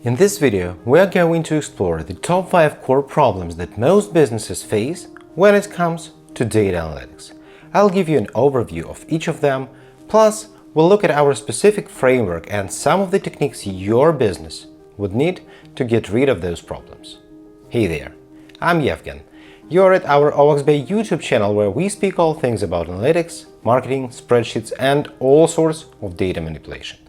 In this video, we are going to explore the top 5 core problems that most businesses face when it comes to data analytics. I'll give you an overview of each of them, plus we'll look at our specific framework and some of the techniques your business would need to get rid of those problems. Hey there, I'm Yevgen. You're at our OWOXBI YouTube channel where we speak all things about analytics, marketing, spreadsheets, and all sorts of data manipulation.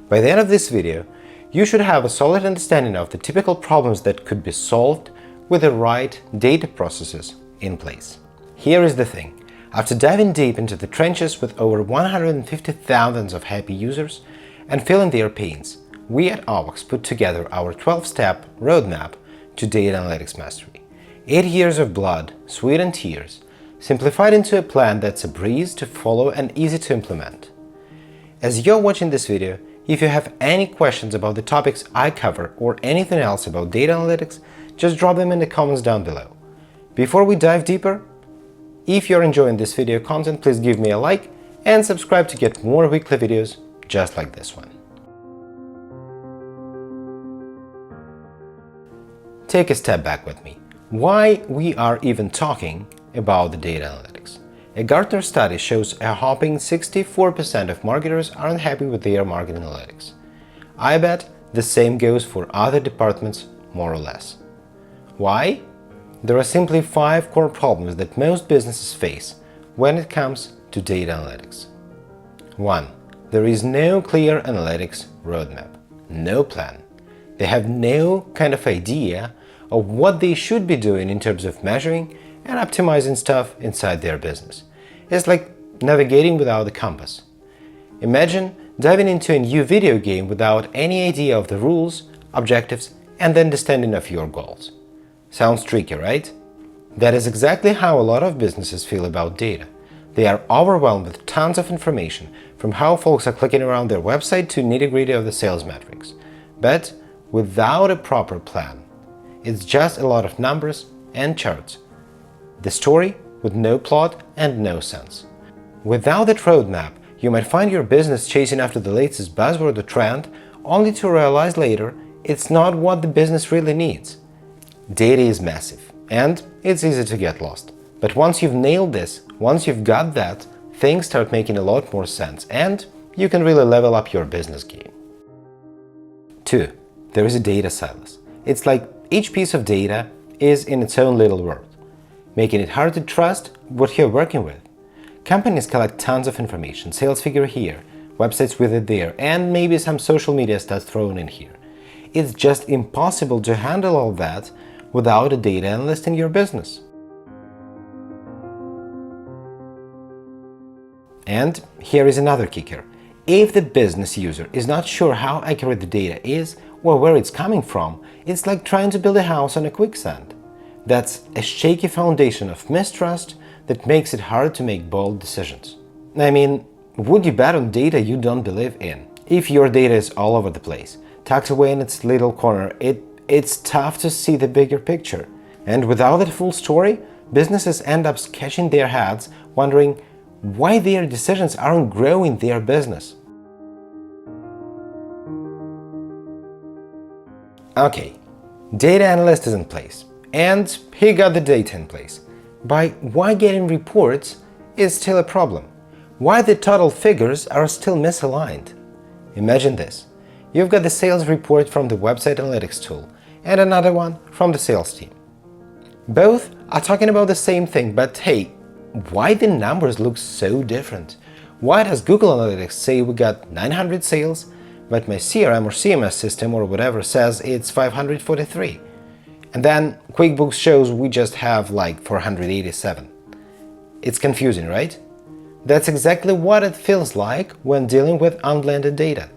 By the end of this video, you should have a solid understanding of the typical problems that could be solved with the right data processes in place. Here is the thing. After diving deep into the trenches with over 150,000 of happy users and feeling their pains, we at OWOX put together our 12-step roadmap to data analytics mastery. 8 years of blood, sweat and tears, simplified into a plan that's a breeze to follow and easy to implement. As you're watching this video, if you have any questions about the topics I cover or anything else about data analytics, just drop them in the comments down below. Before we dive deeper, if you're enjoying this video content, please give me a like and subscribe to get more weekly videos just like this one. Take a step back with me. Why we are even talking about the data analytics? A Gartner study shows a whopping 64% of marketers aren't happy with their marketing analytics. I bet the same goes for other departments more or less. Why? There are simply 5 core problems that most businesses face when it comes to data analytics. 1. There is no clear analytics roadmap, no plan. They have no kind of idea of what they should be doing in terms of measuring and optimizing stuff inside their business. It's like navigating without a compass. Imagine diving into a new video game without any idea of the rules, objectives, and the understanding of your goals. Sounds tricky, right? That is exactly how a lot of businesses feel about data. They are overwhelmed with tons of information, from how folks are clicking around their website to nitty-gritty of the sales metrics. But without a proper plan, it's just a lot of numbers and charts. The story with no plot and no sense. Without that roadmap, you might find your business chasing after the latest buzzword or trend, only to realize later it's not what the business really needs. Data is massive, and it's easy to get lost. But once you've nailed this, once you've got that, things start making a lot more sense, and you can really level up your business game. 2. There is a data silos. It's like each piece of data is in its own little world, making it hard to trust what you're working with. Companies collect tons of information, sales figure here, websites with it there, and maybe some social media stuff thrown in here. It's just impossible to handle all that without a data analyst in your business. And here is another kicker. If the business user is not sure how accurate the data is or where it's coming from, it's like trying to build a house on a quicksand. That's a shaky foundation of mistrust that makes it hard to make bold decisions. I mean, would you bet on data you don't believe in? If your data is all over the place, tucked away in its little corner, it's tough to see the bigger picture. And without that full story, businesses end up scratching their heads, wondering why their decisions aren't growing their business. Okay, data analyst is in place. And he got the data in place. But why getting reports is still a problem? Why the total figures are still misaligned? Imagine this. You've got the sales report from the website analytics tool and another one from the sales team. Both are talking about the same thing, but hey, why the numbers look so different? Why does Google Analytics say we got 900 sales, but my CRM or CMS system or whatever says it's 543? And then QuickBooks shows we just have like 487. It's confusing, right? That's exactly what it feels like when dealing with unblended data.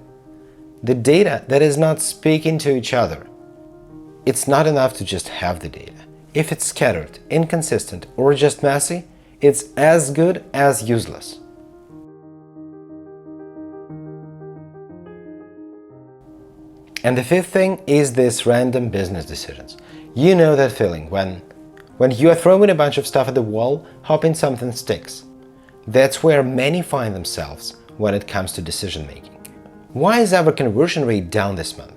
The data that is not speaking to each other. It's not enough to just have the data. If it's scattered, inconsistent, or just messy, it's as good as useless. And the fifth thing is this random business decisions. You know that feeling when you are throwing a bunch of stuff at the wall, hoping something sticks. That's where many find themselves when it comes to decision making. Why is our conversion rate down this month?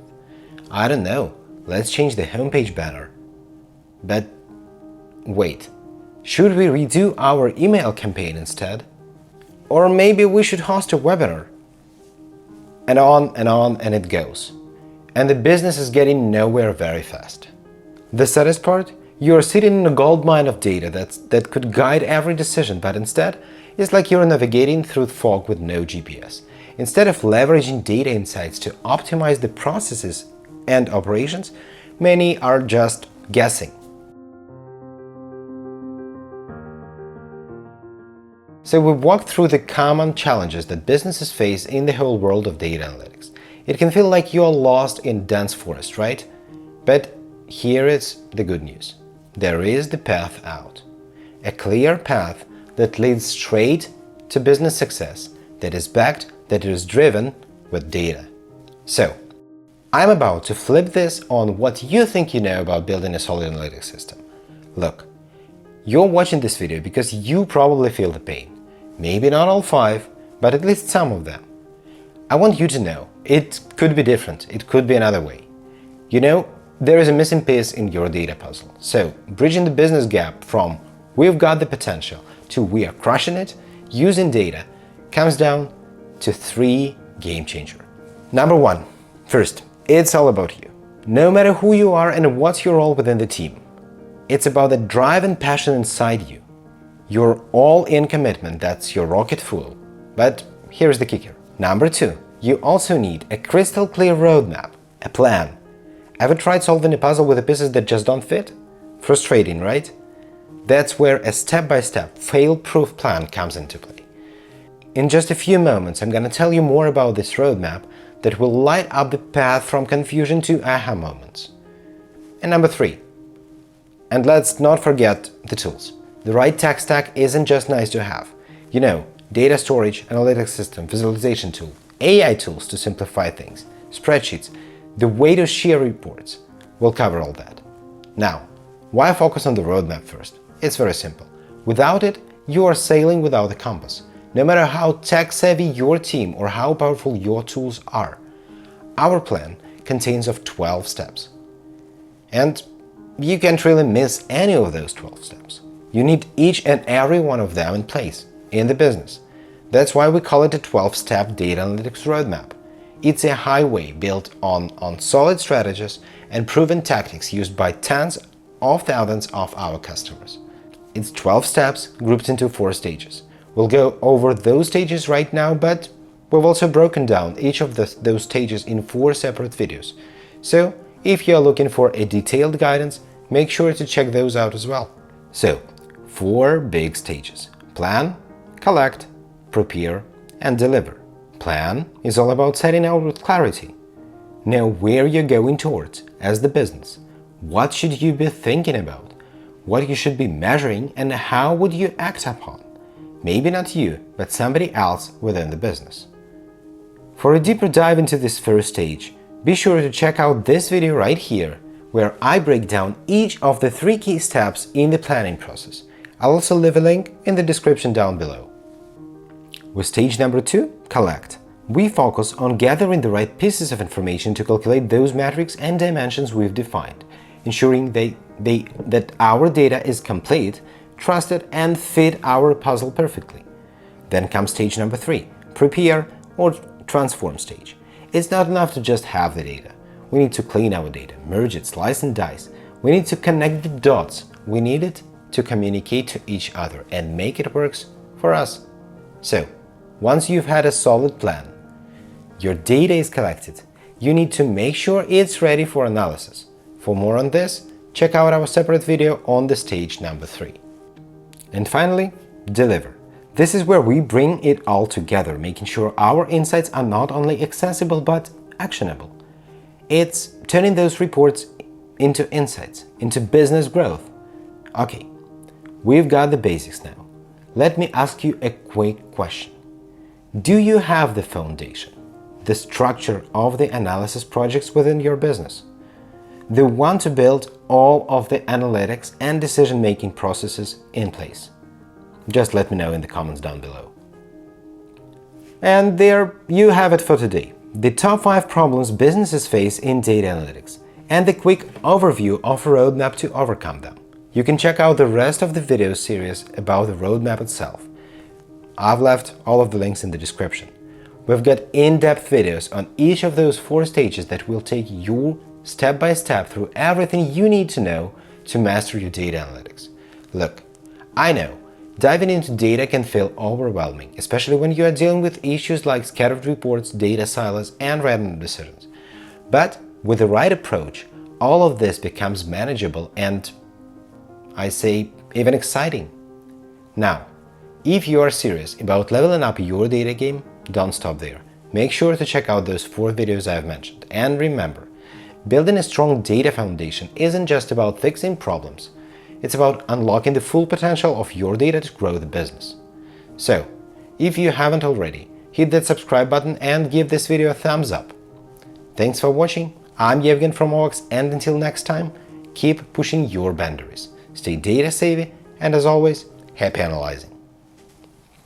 I don't know, let's change the homepage banner. But wait, should we redo our email campaign instead? Or maybe we should host a webinar? And on and it goes. And the business is getting nowhere very fast. The saddest part? You are sitting in a goldmine of data that could guide every decision, but instead, it's like you're navigating through fog with no GPS. Instead of leveraging data insights to optimize the processes and operations, many are just guessing. So we walked through the common challenges that businesses face in the whole world of data analytics. It can feel like you're lost in dense forest, right? But here is the good news. There is the path out. A clear path that leads straight to business success, that is backed, that is driven with data. So, I'm about to flip this on what you think you know about building a solid analytics system. Look, you're watching this video because you probably feel the pain. Maybe not all 5, but at least some of them. I want you to know, it could be different, it could be another way. You know, there is a missing piece in your data puzzle. So, bridging the business gap from we've got the potential to we are crushing it using data comes down to 3 game changers. Number 1. First, it's all about you. No matter who you are and what's your role within the team, it's about the drive and passion inside you. Your all-in commitment, that's your rocket fuel. But here's the kicker. Number 2, you also need a crystal clear roadmap, a plan. Ever tried solving a puzzle with the pieces that just don't fit? Frustrating, right? That's where a step-by-step, fail-proof plan comes into play. In just a few moments, I'm going to tell you more about this roadmap that will light up the path from confusion to aha moments. And number 3, and let's not forget the tools. The right tech stack isn't just nice to have. You know, data storage, analytics system, visualization tool, AI tools to simplify things, spreadsheets, the way to share reports. We'll cover all that. Now, why focus on the roadmap first? It's very simple. Without it, you are sailing without a compass. No matter how tech-savvy your team or how powerful your tools are, our plan contains of 12 steps. And you can't really miss any of those 12 steps. You need each and every one of them in place in the business. That's why we call it a 12-step data analytics roadmap. It's a highway built on solid strategies and proven tactics used by tens of thousands of our customers. It's 12 steps grouped into 4 stages. We'll go over those stages right now, but we've also broken down each of those stages in 4 separate videos. So if you're looking for a detailed guidance, make sure to check those out as well. So, 4 big stages: plan, collect, prepare, and deliver. Plan is all about setting out with clarity. Know where you're going towards as the business. What should you be thinking about? What you should be measuring, and how would you act upon? Maybe not you, but somebody else within the business. For a deeper dive into this first stage, be sure to check out this video right here, where I break down each of the 3 key steps in the planning process. I'll also leave a link in the description down below. With stage number 2, collect, we focus on gathering the right pieces of information to calculate those metrics and dimensions we've defined, ensuring that our data is complete, trusted, and fit our puzzle perfectly. Then comes stage number 3, prepare or transform stage. It's not enough to just have the data. We need to clean our data, merge it, slice and dice. We need to connect the dots. We need it to communicate to each other and make it work for us. So, once you've had a solid plan, your data is collected, you need to make sure it's ready for analysis. For more on this, check out our separate video on the stage number 3. And finally, deliver. This is where we bring it all together, making sure our insights are not only accessible but actionable. It's turning those reports into insights, into business growth. Okay, we've got the basics now. Let me ask you a quick question. Do you have the foundation, the structure of the analysis projects within your business? The one to build all of the analytics and decision-making processes in place? Just let me know in the comments down below. And there you have it for today. the top 5 problems businesses face in data analytics, and the quick overview of a roadmap to overcome them. You can check out the rest of the video series about the roadmap itself. I've left all of the links in the description. We've got in-depth videos on each of those 4 stages that will take you step by step through everything you need to know to master your data analytics. Look, I know, diving into data can feel overwhelming, especially when you are dealing with issues like scattered reports, data silos, and random decisions. But with the right approach, all of this becomes manageable and, I say, even exciting. Now, if you are serious about leveling up your data game, don't stop there. Make sure to check out those 4 videos I've mentioned. And remember, building a strong data foundation isn't just about fixing problems. It's about unlocking the full potential of your data to grow the business. So, if you haven't already, hit that subscribe button and give this video a thumbs up. Thanks for watching. I'm Yevgen from OWOX, and until next time, keep pushing your boundaries. Stay data savvy, and as always, happy analyzing.